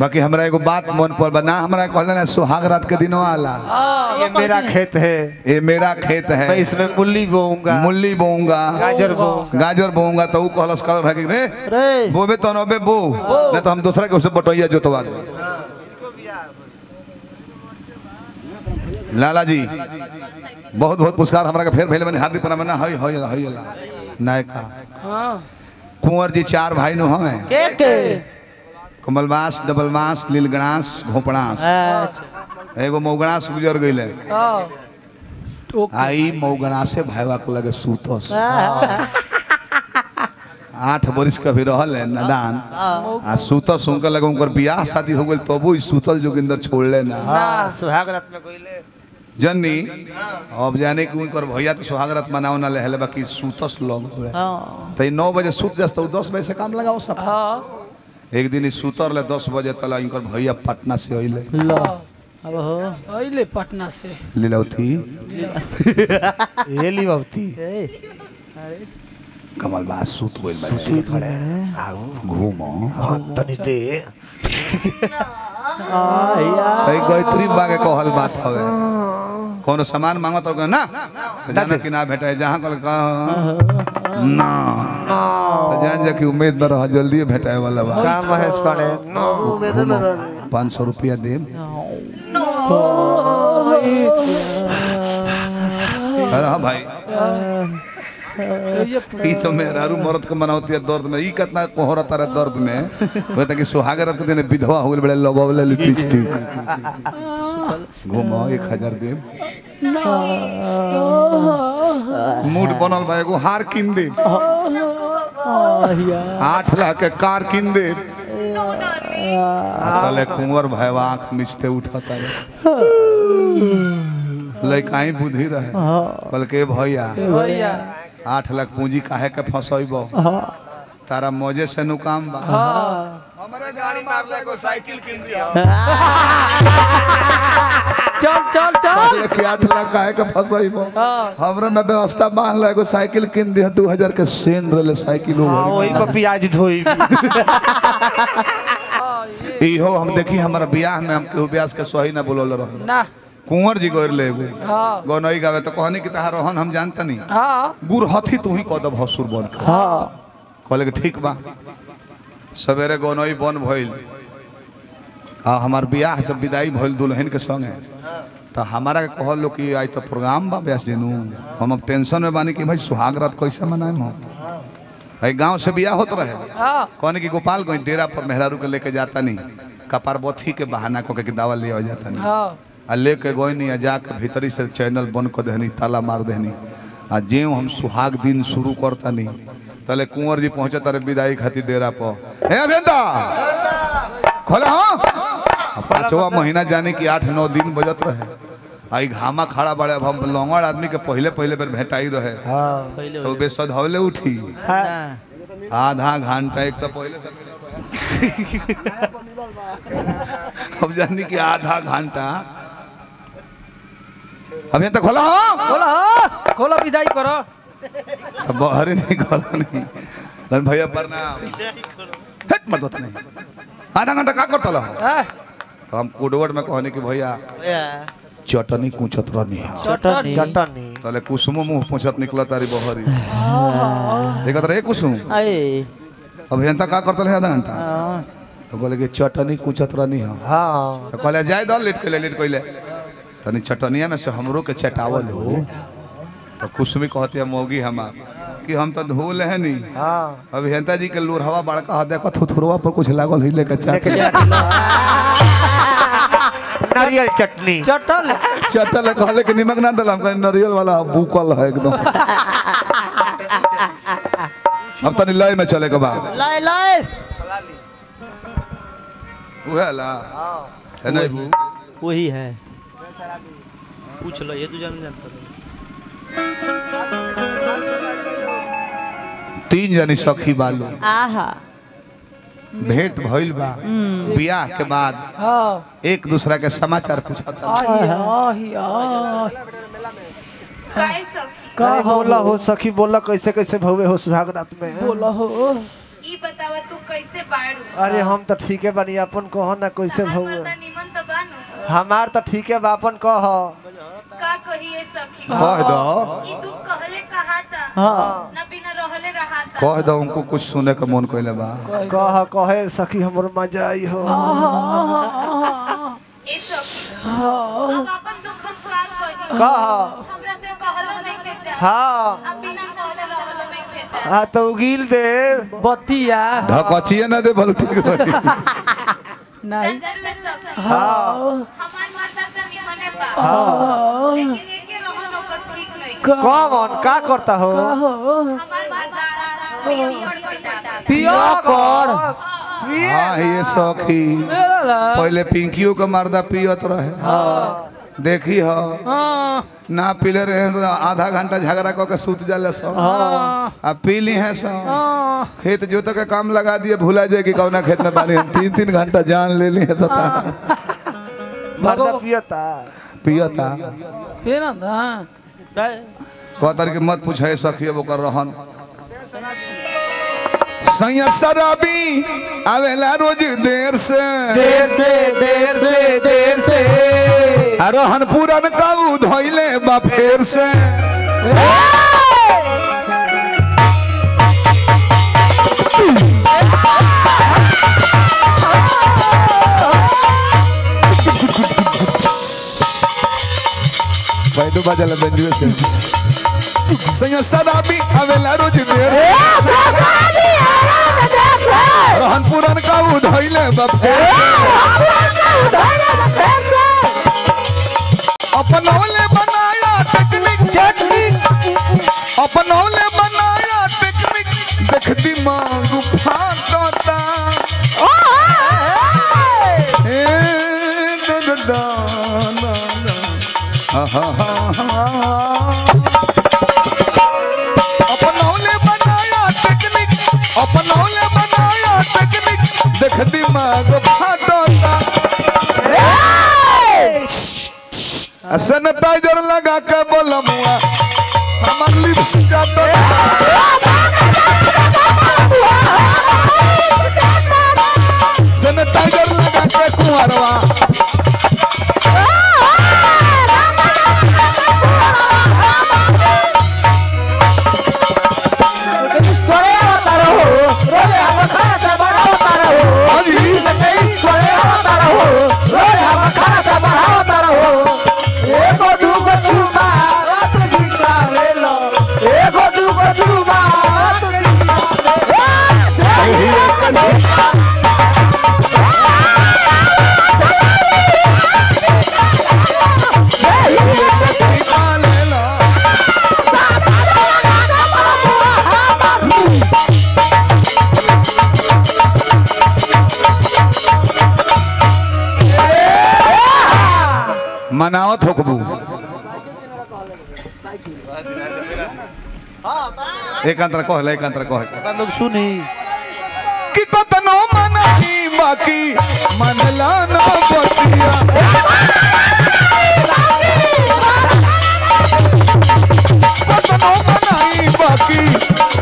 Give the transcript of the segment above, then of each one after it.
बाकी हमरा एगो बात मन पर बना हमरा कहले ना सुहाग रात के दिनों आला ये मेरा खेत है, ये मेरा खेत है, मैं इसमें मूली बोऊंगा, गाजर बोऊंगा तो कहलस कलर है कि रे बोबे तो नबे बो नहीं तो हम दूसरा के उसे बटैया जोतवा दे। लाला जी बहुत बहुत पुरस्कार हमरा के फेर भेल बने हार्दिक प्रणाम ना हई हई हई नायका कुंवर जी 4 भाई नु हमें के कमलबास डबलबास लीलगणास घोपड़ास एगो मौगणास गुजर गइले आई मौगणास से भाईवा को लगे सूतस 8 बरिस का भी रहल है नदान आ सूतस उनका लगे उनकर बियाह शादी हो गेल तबो सूतल जोगिंदर छोड़ले ना सुहाग रात में कोइले जन्नी अब जाने कि उनकर भैया तो सुहाग रात मनाओ ना लेहले बाकी सूतस लोग हुए तो 9 बजे सूत जस तो 10 बजे से काम लगाओ सब। एक दिन सूतर ले 10 बजे तला इनकर भैया पटना से अइले अब हो अइले पटना से लीलावती ये लीलावती कमल बात सूत होइल बा सूती पड़े आओ घूमो तनी दे भाई गायत्री बागे कहल बात हवे कोनो सामान मांगो तो ना जाना कि ना भेटा है जहां कल ना तो जान जा कि उम्मीद में रह जल्दी भेटाए वाला बा काम महेश पड़े 500 रुपया दे अरे भाई ई तो मेहरारू मरद के मनावती है दर्द में ई कितना कोहरता रे दर्द में वो तक सुहाग रात के दिन विधवा हो गेल बड़े लबवले लिपस्टिक घुमो 1000 दे मूड बनल बा एगो हार किन दे 8 लाख के कार किन दे कले कुंवर भाईवा आंख मिचते उठता रे लइकाई बुद्धि रहे कल के भैया 8 लाख पूंजी काहे के फसइबो तारा मौजे से नु काम बा हमरे गाड़ी मार ले को साइकिल किन दिया चल के 8 लाख काहे के फसइबो हमरे में व्यवस्था मान ले को साइकिल किन दिया 2000 के सेन रहले साइकिल वही पर प्याज ढोई इहो हम देखी हमारा बियाह में हम केहू ब्यास के सही ना बोलल रह ना कुंवर जी गोर ले गनई गावे तो कहनी कि तहार रोहन हम जानता नहीं गुर हथी तू ही कदब हसुर बन के कहले कि ठीक बा सवेरे गनई बन भइल आ हमार बियाह से विदाई भइल दुल्हन के संगे तो हमारा के कहल लो कि आज तो प्रोग्राम बा ब्यास जी नु हम टेंशन में बानी कि भाई सुहाग रात कैसे मनाएम हम भाई गांव से बियाह होत रहे कहने कि गोपाल गंज डेरा पर मेहरारू के लेके जाता नहीं कपार बथी के बहाना को के दावा ले जाता नहीं आ लेके गई नहीं जाके भीतरी से चैनल बंद कर देनी ताला मार देनी आ जे हम सुहाग दिन शुरू करता नहीं तले कुंवर जी पहुंचे तारे विदाई खातिर डेरा पर हे अभियंता खोला हाँ 5वां महीना जाने की 8-9 दिन बजत रहे आई घामा खड़ा बड़े अब हम लौंगड़ आदमी के पहले पहले भेटाई रहे तो बेसधौले उठी आधा घंटा एक तो पहले अब जानी कि आधा घंटा अभी तक खोला खोला विदाई करो अब बाहर नहीं खोला नहीं भैया प्रणाम हट मत बता नहीं आधा घंटा का करता ला तो हम कोडवर्ड में कहने कि भैया चटनी कुचत रहनी चटनी तले कुसुमो मुंह पूछत निकला तारी बहरी देखत रहे कुसुम अभियंता का करता है आधा घंटा तो बोले कि चटनी कुचत रहनी हां तो कहले जाय द लेट कइले तनी चटनिया में से हमरो के चटावल हो तो कुसुमी कहती है मौगी हमार कि हम तो धोल है नहीं अभियंता जी के लोरहवा बड़का हाथ देखो थुथुरवा पर कुछ लागल ही लेके नारियल चटनी चटल कहले कि नमक ना डालम कहले नारियल वाला भूकल है एकदम अब तनी लय में चले के बा लय उहे ला है नहीं वही है पूछ लो ये तू जानता 3 जनी सखी बालू आहा भेंट भइल बा बियाह के बाद एक दूसरा के समाचार पूछता का बोला हो सखी बोला कैसे कैसे भवे हो सुहाग रात में बोला हो ई बतावा तू कैसे बाड़ू? अरे हम तो ठीक है बनी अपन कहो ना कैसे भौ मर्दा निमन त बानू। हमार तो ठीक है बापन कह का कहिए सखी? कह दो ई तू कहले कहाता हाँ ना बिना रहले रहाता। कह दो उनको कुछ सुने का मन कोइले बा कहे सखी हमर मजा आई हो ए सखी अब अपन दुख सुहाग कही। कह हमरा से कहलो नहीं के जा। हाँ अब बिना कहले रहलो नहीं के जा। हाँ तो उगील दे बतिया ढकचिए ना दे भल ठीक रही नहीं जरूर सखी। हाँ हमार मर्दा त निमने बा। लेकिन एके रहन ओकर ठीक नहीं। कौन का करता हो हमार मर्दा पियर करता। पिया कर हाँ ये सखी पहले पिंकियों का मर्दा पियत रहे देखी हो ना पीले रहे तो आधा घंटा झगड़ा करके सूत जाले सब अब पी ली है सब खेत जोत के काम लगा दिए भूला जाए कि कौना खेत में पानी हम 3-3 घंटा जान ले ली है सता मर्दा पियता पियता फिर ना कहतर के मत पूछे सखी वो कर रहन सैया शराबी आवेला रोज देर से रहन पूरन काबू धोइले बा फेर से बैठो बाजल बंजुए से सैया शराबी आवेला रोज देर रहन पूरन काबू धोइले बा फेर अपनौले बनाया टेक्निक अपनौले बनाया टेक्निक देख दिमाग फाटता अपनौले बनाया टेक्निक अपनौले बनाया टेक्निक देख दिमाग फाटता सैनिटाइजर लगा के बोला मुआ हमार लिप्स जाता सैनिटाइजर लगा के कुंवरवा मनावत होकबू एक अंतर कह सुनी कि कतनो मनाई बाकी मनला ना बतिया कतनो मनाई बाकी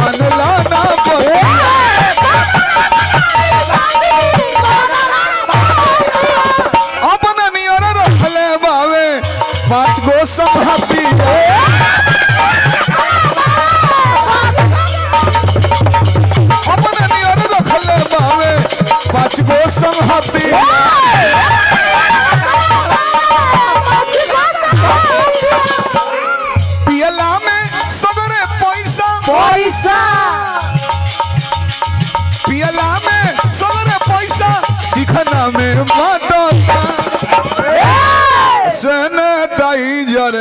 मनला ना बतिया अपना नियर रखले बावे 5 गो संहति अपना नियर रखले बावे 5 गो संहति पियला में सगरे पैसा पियला में सगरे पैसा चिखना में बाटता सैनिटाइजर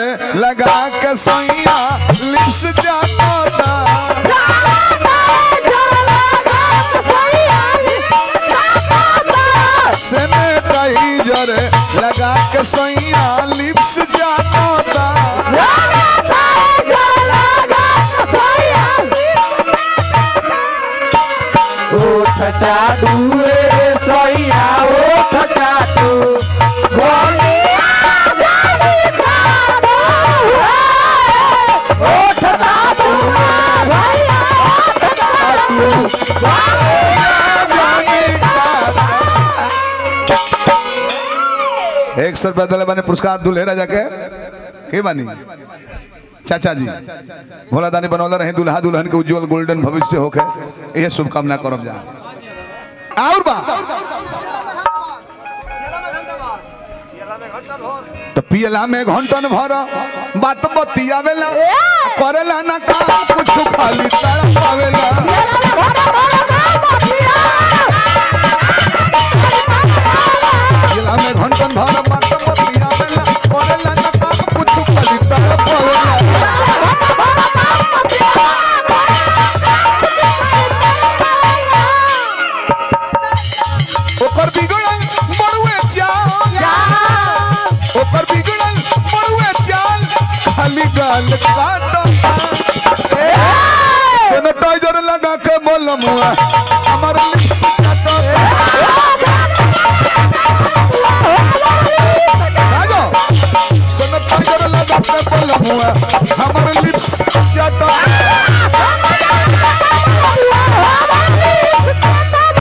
लगा के सैया लिप्स जाता सैनिटाइजर लगा के सैया लिप्स जाता ओठ चाटू रे सैया ओठ चाटू ओठ चाटू 100 रुपया दिले बने पुरस्कार दूल्हे राजा के के बानी चाचा जी भोला दानी बनौला रहे दुल्हा दुल्हन के उज्जवल गोल्डन भविष्य होके यह शुभकामना करब जा और बा तो पियला में घंटन भर बात बतियावेला करेला ना काम कुछ खाली तड़पावेला पियला में घंटन भर बात बतियावेला करेला ना काम कुछ खाली तड़पावेला ओकर बिगड़ल बड़ुए चाल ओकर बिगड़ल बड़ुए चाल खाली गाल काटता सैनिटाइजर लगा के बोलमुआ हमर लिप्स काटता आजो सैनिटाइजर लगा के बोलमुआ हमर लिप्स काटता